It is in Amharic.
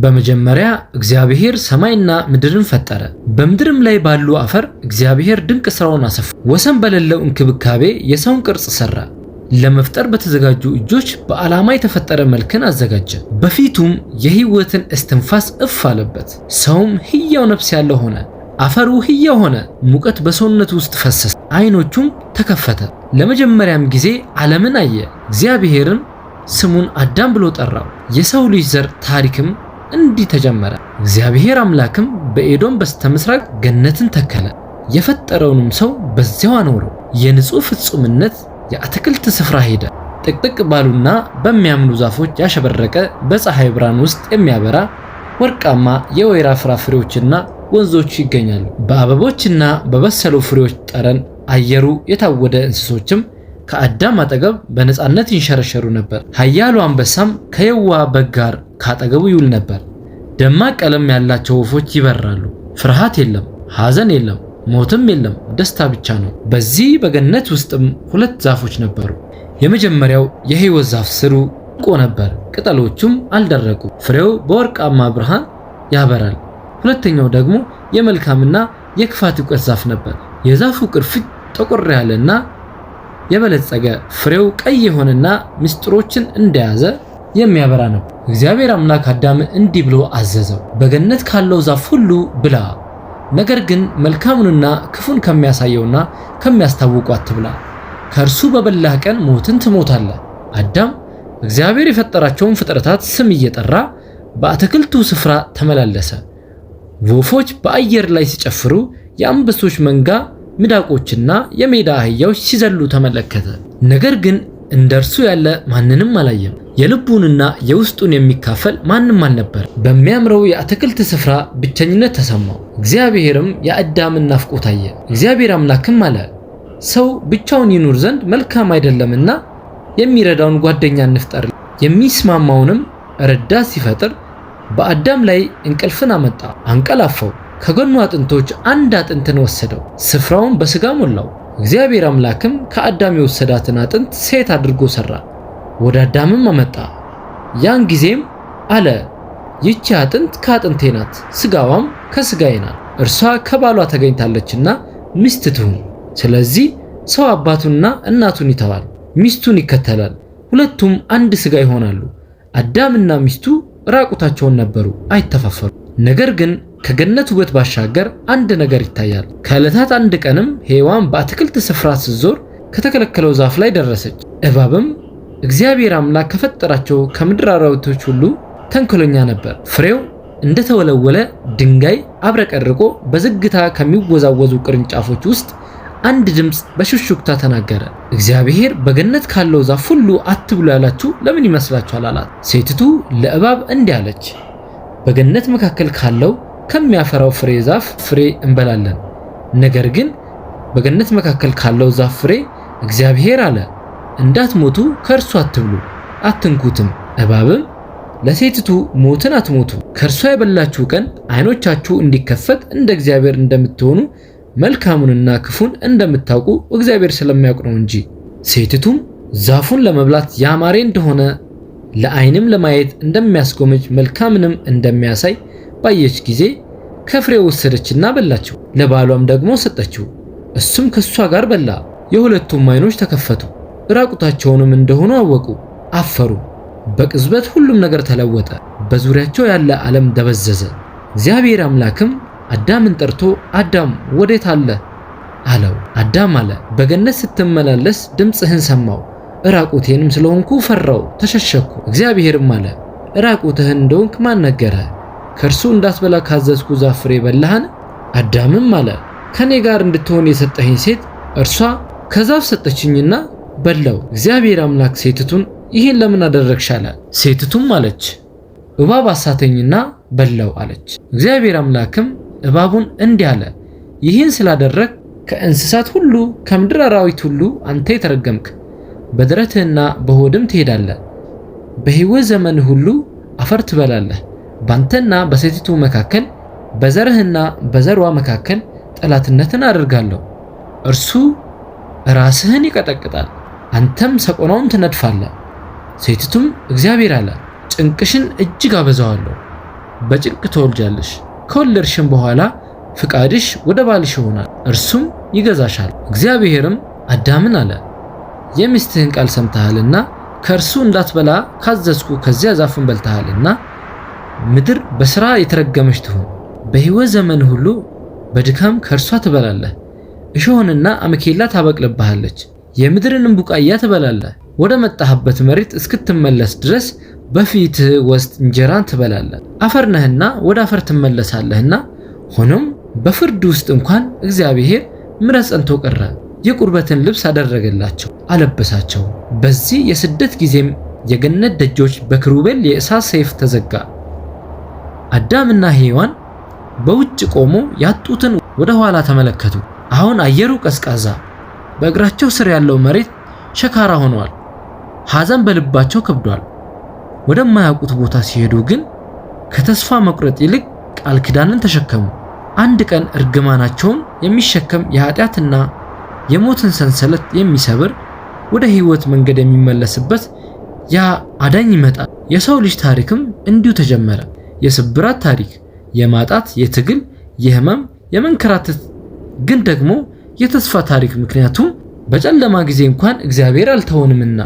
በመጀመሪያ እግዚአብሔር ሰማይና ምድርን ፈጠረ። በምድርም ላይ ባሉ አፈር እግዚአብሔር ድንቅ ሥራውን አሰፋ። ወሰን በሌለው እንክብካቤ የሰውን ቅርጽ ሠራ። ለመፍጠር በተዘጋጁ እጆች በዓላማ የተፈጠረ መልክን አዘጋጀ። በፊቱም የሕይወትን እስትንፋስ እፍ አለበት። ሰውም ሕያው ነፍስ ያለው ሆነ። አፈሩ ሕያው ሆነ፣ ሙቀት በሰውነቱ ውስጥ ፈሰሰ። ዓይኖቹም ተከፈተ። ለመጀመሪያም ጊዜ ዓለምን አየ። እግዚአብሔርም ስሙን አዳም ብሎ ጠራው። የሰው ልጅ ዘር ታሪክም እንዲህ ተጀመረ። እግዚአብሔር አምላክም በኤዶም በስተምስራቅ ገነትን ተከለ። የፈጠረውንም ሰው በዚያው አኖረው። የንጹሕ ፍጹምነት የአትክልት ስፍራ ሄደ። ጥቅጥቅ ባሉና በሚያምኑ ዛፎች ያሸበረቀ በፀሐይ ብርሃን ውስጥ የሚያበራ ወርቃማ የወይራ ፍራፍሬዎችና ወንዞች ይገኛሉ። በአበቦችና በበሰሉ ፍሬዎች ጠረን አየሩ የታወደ እንስሶችም ከአዳም አጠገብ በነፃነት ይንሸረሸሩ ነበር። ኃያሉ አንበሳም ከየዋህ በግ ጋር ካጠገቡ ይውል ነበር። ደማቅ ቀለም ያላቸው ወፎች ይበራሉ። ፍርሃት የለም፣ ሐዘን የለም፣ ሞትም የለም፣ ደስታ ብቻ ነው። በዚህ በገነት ውስጥም ሁለት ዛፎች ነበሩ። የመጀመሪያው የሕይወት ዛፍ ስሩ ቆ ነበር፣ ቅጠሎቹም አልደረቁ፣ ፍሬው በወርቃማ ብርሃን ያበራል። ሁለተኛው ደግሞ የመልካምና የክፋት እውቀት ዛፍ ነበር። የዛፉ ቅርፊት ጠቆር ያለና የበለጸገ፣ ፍሬው ቀይ የሆነና ምስጢሮችን እንደያዘ የሚያበራ ነው። እግዚአብሔር አምላክ አዳምን እንዲህ ብሎ አዘዘው፣ በገነት ካለው ዛፍ ሁሉ ብላ፣ ነገር ግን መልካሙንና ክፉን ከሚያሳየውና ከሚያስታውቁ አትብላ፣ ከእርሱ በበላህ ቀን ሞትን ትሞታለህ። አዳም እግዚአብሔር የፈጠራቸውን ፍጥረታት ስም እየጠራ በአትክልቱ ስፍራ ተመላለሰ። ወፎች በአየር ላይ ሲጨፍሩ፣ የአንበሶች መንጋ ሚዳቆችና የሜዳ አህያዎች ሲዘሉ ተመለከተ። ነገር ግን እንደርሱ ያለ ማንንም አላየም። የልቡንና የውስጡን የሚካፈል ማንም አልነበር። በሚያምረው የአትክልት ስፍራ ብቸኝነት ተሰማው። እግዚአብሔርም የአዳምን ናፍቆት አየ። እግዚአብሔር አምላክም አለ፣ ሰው ብቻውን ይኑር ዘንድ መልካም አይደለምና የሚረዳውን ጓደኛ እንፍጠር። የሚስማማውንም ረዳት ሲፈጥር በአዳም ላይ እንቅልፍን አመጣ፣ አንቀላፋው። ከጎኑ አጥንቶች አንድ አጥንትን ወሰደው፣ ስፍራውን በሥጋ ሞላው። እግዚአብሔር አምላክም ከአዳም የወሰዳትን አጥንት ሴት አድርጎ ሠራ፣ ወደ አዳምም አመጣ። ያን ጊዜም አለ፣ ይህች አጥንት ከአጥንቴ ናት፣ ሥጋዋም ከሥጋዬ ናት። እርሷ ከባሏ ተገኝታለችና ሚስት ትሁን። ስለዚህ ሰው አባቱንና እናቱን ይተዋል፣ ሚስቱን ይከተላል፣ ሁለቱም አንድ ሥጋ ይሆናሉ። አዳምና ሚስቱ ራቁታቸውን ነበሩ፣ አይተፋፈሩ። ነገር ግን ከገነት ውበት ባሻገር አንድ ነገር ይታያል። ከዕለታት አንድ ቀንም ሔዋን በአትክልት ስፍራ ስትዞር ከተከለከለው ዛፍ ላይ ደረሰች። እባብም እግዚአብሔር አምላክ ከፈጠራቸው ከምድር አራዊቶች ሁሉ ተንኮለኛ ነበር። ፍሬው እንደተወለወለ ድንጋይ አብረቀርቆ በዝግታ ከሚወዛወዙ ቅርንጫፎች ውስጥ አንድ ድምፅ በሹክሹክታ ተናገረ። እግዚአብሔር በገነት ካለው ዛፍ ሁሉ አትብሉ ያላችሁ ለምን ይመስላችኋል? አላት። ሴቲቱ ለእባብ እንዲህ አለች፣ በገነት መካከል ካለው ከሚያፈራው ፍሬ ዛፍ ፍሬ እንበላለን። ነገር ግን በገነት መካከል ካለው ዛፍ ፍሬ እግዚአብሔር አለ፣ እንዳትሞቱ ከእርሱ አትብሉ፣ አትንኩትም። እባብም ለሴቲቱ ሞትን አትሞቱ፣ ከእርሷ የበላችሁ ቀን ዓይኖቻችሁ እንዲከፈት እንደ እግዚአብሔር እንደምትሆኑ መልካሙንና ክፉን እንደምታውቁ እግዚአብሔር ስለሚያውቅ ነው እንጂ። ሴቲቱም ዛፉን ለመብላት ያማረ እንደሆነ ለዓይንም ለማየት እንደሚያስጎመጅ መልካምንም እንደሚያሳይ ባየች ጊዜ ከፍሬው ወሰደችና በላችው፣ ለባሏም ደግሞ ሰጠችው። እሱም ከሷ ጋር በላ። የሁለቱም ዓይኖች ተከፈቱ፣ ራቁታቸውንም እንደሆኑ አወቁ፣ አፈሩ። በቅጽበት ሁሉም ነገር ተለወጠ፣ በዙሪያቸው ያለ ዓለም ደበዘዘ። እግዚአብሔር አምላክም አዳምን ጠርቶ አዳም ወዴት አለ አለው። አዳም አለ፣ በገነት ስትመላለስ ድምፅህን ሰማው፣ ራቁቴንም ስለሆንኩ ፈራው፣ ተሸሸኩ። እግዚአብሔርም አለ፣ ራቁትህን እንደሆንክ ማን ነገረህ? ከእርሱ እንዳትበላ ካዘዝኩ ዛፍ ፍሬ በላህን? አዳምም አለ፣ ከኔ ጋር እንድትሆን የሰጠኸኝ ሴት እርሷ ከዛፍ ሰጠችኝና በላው። እግዚአብሔር አምላክ ሴቲቱን ይህን ለምን አደረግሽ አለ። ሴቲቱም አለች፣ እባብ አሳተኝና በላው አለች። እግዚአብሔር አምላክም እባቡን እንዲህ አለ፣ ይህን ስላደረግ ከእንስሳት ሁሉ ከምድር አራዊት ሁሉ አንተ የተረገምክ፣ በደረትህና በሆድም ትሄዳለህ፣ በሕይወት ዘመንህ ሁሉ አፈር ትበላለህ። ባንተና በሴቲቱ መካከል በዘርህና በዘሯ መካከል ጠላትነትን አደርጋለሁ። እርሱ ራስህን ይቀጠቅጣል፣ አንተም ሰቆናውን ትነድፋለህ። ሴቲቱም እግዚአብሔር አለ፣ ጭንቅሽን እጅግ አበዛዋለሁ፣ በጭንቅ ትወልጃለሽ። ከወለድሽም በኋላ ፍቃድሽ ወደ ባልሽ ይሆናል፣ እርሱም ይገዛሻል። እግዚአብሔርም አዳምን አለ፣ የሚስትህን ቃል ሰምተሃልና ከእርሱ እንዳትበላ ካዘዝኩ ከዚያ ዛፍን በልተሃልና ምድር በሥራ የተረገመች ትሁን። በሕይወት ዘመን ሁሉ በድካም ከእርሷ ትበላለህ። እሾህንና አሜኬላ ታበቅልብሃለች፣ የምድርንም ቡቃያ ትበላለህ። ወደ መጣህበት መሬት እስክትመለስ ድረስ በፊትህ ውስጥ እንጀራን ትበላለህ። አፈር ነህና ወደ አፈር ትመለሳለህና። ሆኖም በፍርድ ውስጥ እንኳን እግዚአብሔር ምሕረት ጸንቶ ቀረ። የቁርበትን ልብስ አደረገላቸው፣ አለበሳቸው። በዚህ የስደት ጊዜም የገነት ደጆች በኪሩቤል የእሳት ሰይፍ ተዘጋ። አዳምና ሔዋን በውጭ ቆሞ ያጡትን ወደ ኋላ ተመለከቱ። አሁን አየሩ ቀዝቃዛ፣ በእግራቸው ስር ያለው መሬት ሸካራ ሆኗል። ሐዘን በልባቸው ከብዷል። ወደማያውቁት ቦታ ሲሄዱ ግን ከተስፋ መቁረጥ ይልቅ ቃል ኪዳንን ተሸከሙ። አንድ ቀን እርግማናቸውን የሚሸከም የኃጢአትና የሞትን ሰንሰለት የሚሰብር ወደ ሕይወት መንገድ የሚመለስበት ያ አዳኝ ይመጣል። የሰው ልጅ ታሪክም እንዲሁ ተጀመረ። የስብራት ታሪክ፣ የማጣት፣ የትግል፣ የህመም፣ የመንከራተት ግን ደግሞ የተስፋ ታሪክ። ምክንያቱም በጨለማ ጊዜ እንኳን እግዚአብሔር አልተወንምና።